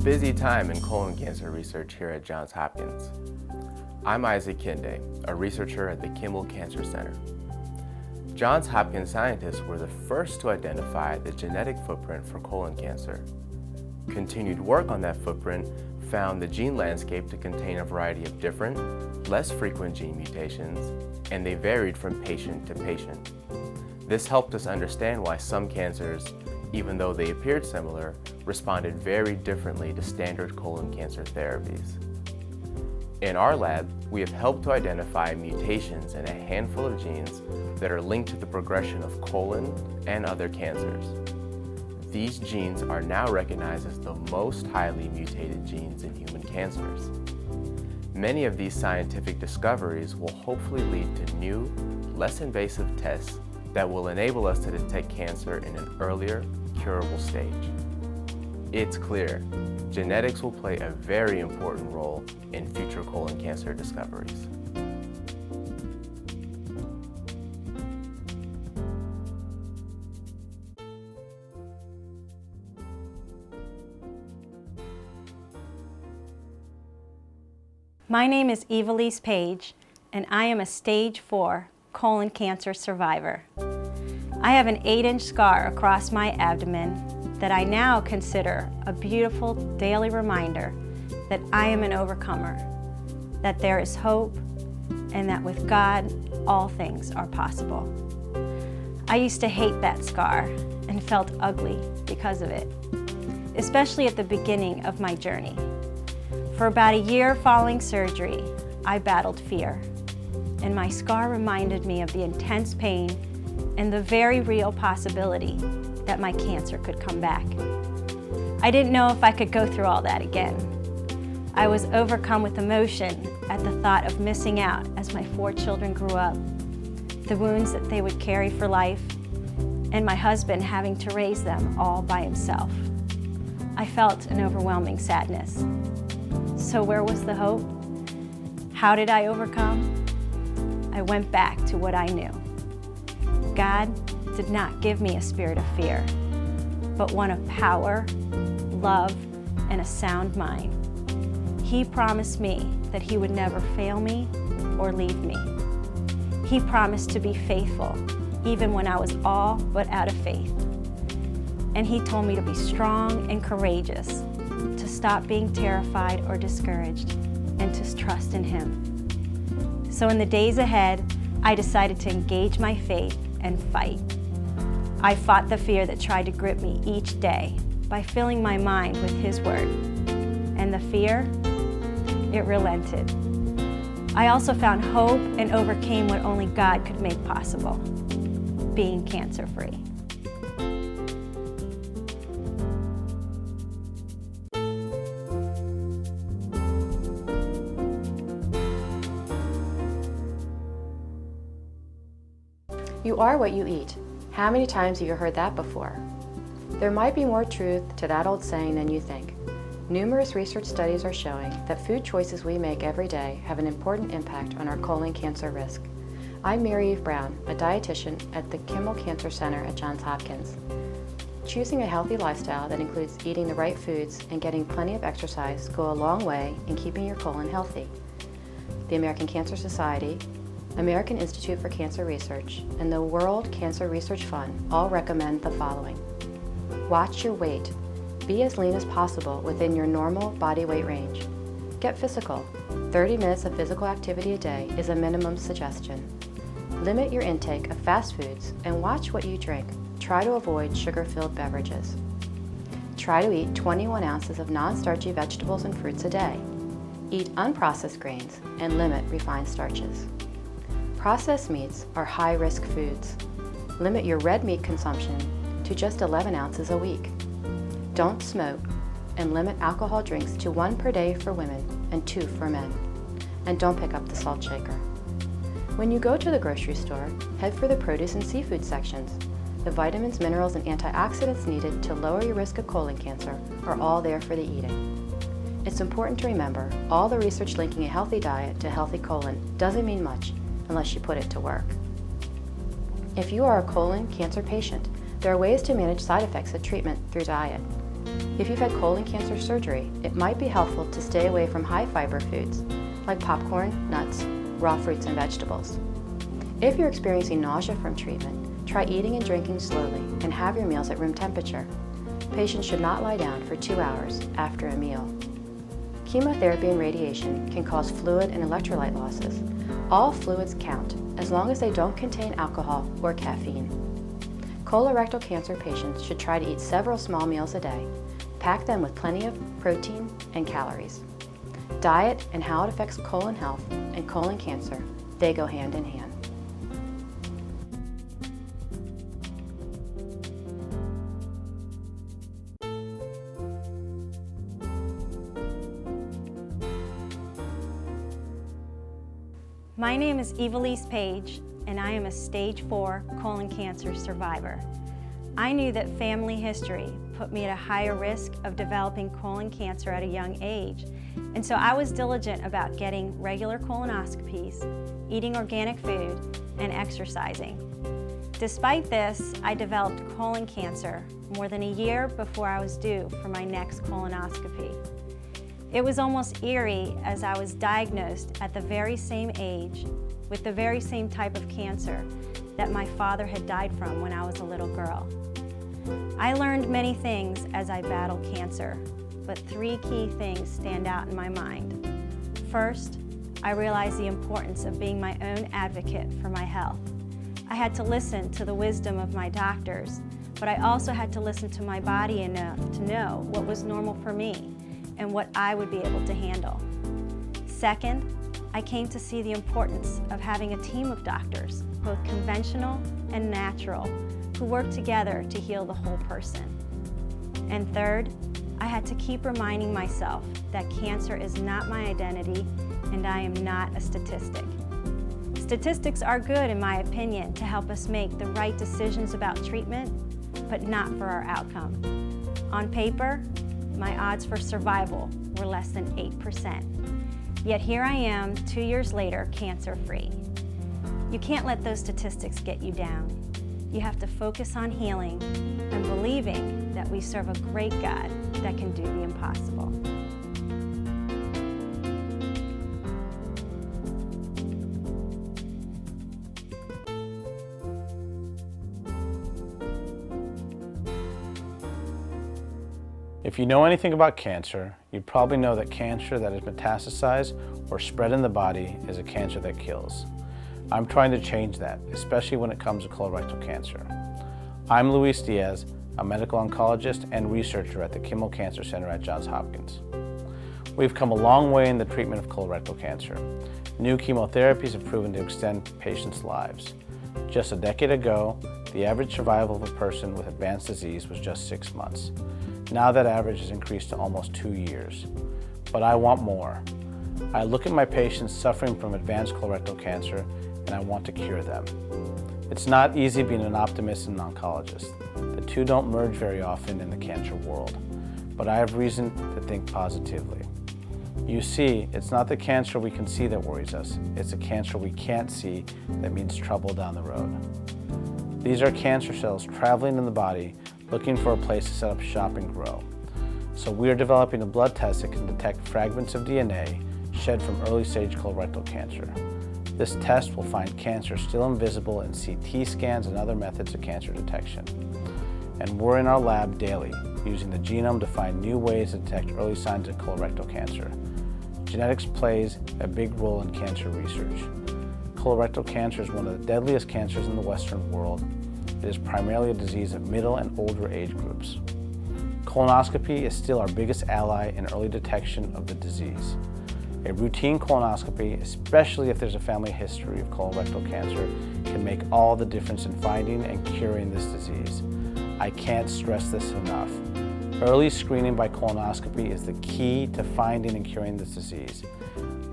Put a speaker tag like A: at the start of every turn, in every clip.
A: busy time in colon cancer research here at Johns Hopkins. I'm Isaac Kinde, a researcher at the Kimmel Cancer Center. Johns Hopkins scientists were the first to identify the genetic footprint for colon cancer. Continued work on that footprint found the gene landscape to contain a variety of different, less frequent gene mutations, and they varied from patient to patient. This helped us understand why some cancers, even though they appeared similar, responded very differently to standard colon cancer therapies. In our lab, we have helped to identify mutations in a handful of genes that are linked to the progression of colon and other cancers. These genes are now recognized as the most highly mutated genes in human cancers. Many of these scientific discoveries will hopefully lead to new, less invasive tests that will enable us to detect cancer in an earlier, curable stage. It's clear, genetics will play a very important role in future colon cancer discoveries.
B: My name is Evilise Page, and I am a stage 4 colon cancer survivor. I have an 8-inch scar across my abdomen that I now consider a beautiful daily reminder that I am an overcomer, that there is hope, and that with God, all things are possible. I used to hate that scar and felt ugly because of it, especially at the beginning of my journey. For about a year following surgery, I battled fear, and my scar reminded me of the intense pain and the very real possibility that my cancer could come back. I didn't know if I could go through all that again. I was overcome with emotion at the thought of missing out as my 4 children grew up, the wounds that they would carry for life, and my husband having to raise them all by himself. I felt an overwhelming sadness. So where was the hope? How did I overcome? I went back to what I knew. God did not give me a spirit of fear, but one of power, love, and a sound mind. He promised me that He would never fail me or leave me. He promised to be faithful, even when I was all but out of faith. And He told me to be strong and courageous, to stop being terrified or discouraged, and to trust in Him. So in the days ahead, I decided to engage my faith and fight. I fought the fear that tried to grip me each day by filling my mind with His Word. And the fear, it relented. I also found hope and overcame what only God could make possible, being cancer-free.
C: You are what you eat. How many times have you heard that before? There might be more truth to that old saying than you think. Numerous research studies are showing that food choices we make every day have an important impact on our colon cancer risk. I'm Mary Eve Brown, a dietitian at the Kimmel Cancer Center at Johns Hopkins. Choosing a healthy lifestyle that includes eating the right foods and getting plenty of exercise go a long way in keeping your colon healthy. The American Cancer Society, American Institute for Cancer Research, and the World Cancer Research Fund all recommend the following. Watch your weight. Be as lean as possible within your normal body weight range. Get physical. 30 minutes of physical activity a day is a minimum suggestion. Limit your intake of fast foods and watch what you drink. Try to avoid sugar-filled beverages. Try to eat 21 ounces of non-starchy vegetables and fruits a day. Eat unprocessed grains and limit refined starches. Processed meats are high-risk foods. Limit your red meat consumption to just 11 ounces a week. Don't smoke, and limit alcohol drinks to 1 per day for women and 2 for men. And don't pick up the salt shaker. When you go to the grocery store, head for the produce and seafood sections. The vitamins, minerals, and antioxidants needed to lower your risk of colon cancer are all there for the eating. It's important to remember, all the research linking a healthy diet to a healthy colon doesn't mean much unless you put it to work. If you are a colon cancer patient, there are ways to manage side effects of treatment through diet. If you've had colon cancer surgery, it might be helpful to stay away from high-fiber foods like popcorn, nuts, raw fruits, and vegetables. If you're experiencing nausea from treatment, try eating and drinking slowly and have your meals at room temperature. Patients should not lie down for 2 hours after a meal. Chemotherapy and radiation can cause fluid and electrolyte losses. All fluids count, as long as they don't contain alcohol or caffeine. Colorectal cancer patients should try to eat several small meals a day. Pack them with plenty of protein and calories. Diet and how it affects colon health and colon cancer, they go hand in hand.
B: My name is Evilise Page, and I am a stage 4 colon cancer survivor. I knew that family history put me at a higher risk of developing colon cancer at a young age, and so I was diligent about getting regular colonoscopies, eating organic food, and exercising. Despite this, I developed colon cancer more than a year before I was due for my next colonoscopy. It was almost eerie as I was diagnosed at the very same age with the very same type of cancer that my father had died from when I was a little girl. I learned many things as I battled cancer, but 3 key things stand out in my mind. First, I realized the importance of being my own advocate for my health. I had to listen to the wisdom of my doctors, but I also had to listen to my body enough to know what was normal for me and what I would be able to handle. Second, I came to see the importance of having a team of doctors, both conventional and natural, who work together to heal the whole person. And third, I had to keep reminding myself that cancer is not my identity and I am not a statistic. Statistics are good, in my opinion, to help us make the right decisions about treatment, but not for our outcome. On paper, my odds for survival were less than 8%. Yet here I am, 2 years later, cancer-free. You can't let those statistics get you down. You have to focus on healing and believing that we serve a great God that can do the impossible.
D: If you know anything about cancer, you probably know that cancer that is metastasized or spread in the body is a cancer that kills. I'm trying to change that, especially when it comes to colorectal cancer. I'm Luis Diaz, a medical oncologist and researcher at the Kimmel Cancer Center at Johns Hopkins. We've come a long way in the treatment of colorectal cancer. New chemotherapies have proven to extend patients' lives. Just a decade ago, the average survival of a person with advanced disease was just 6 months. Now that average has increased to almost 2 years. But I want more. I look at my patients suffering from advanced colorectal cancer and I want to cure them. It's not easy being an optimist and an oncologist. The two don't merge very often in the cancer world, but I have reason to think positively. You see, it's not the cancer we can see that worries us. It's the cancer we can't see that means trouble down the road. These are cancer cells traveling in the body looking for a place to set up shop and grow. So we are developing a blood test that can detect fragments of DNA shed from early stage colorectal cancer. This test will find cancer still invisible in CT scans and other methods of cancer detection. And we're in our lab daily, using the genome to find new ways to detect early signs of colorectal cancer. Genetics plays a big role in cancer research. Colorectal cancer is one of the deadliest cancers in the Western world. It is primarily a disease of middle and older age groups. Colonoscopy is still our biggest ally in early detection of the disease. A routine colonoscopy, especially if there's a family history of colorectal cancer, can make all the difference in finding and curing this disease. I can't stress this enough. Early screening by colonoscopy is the key to finding and curing this disease.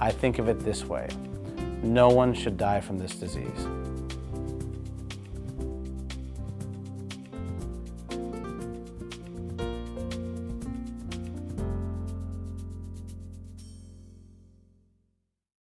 D: I think of it this way: no one should die from this disease.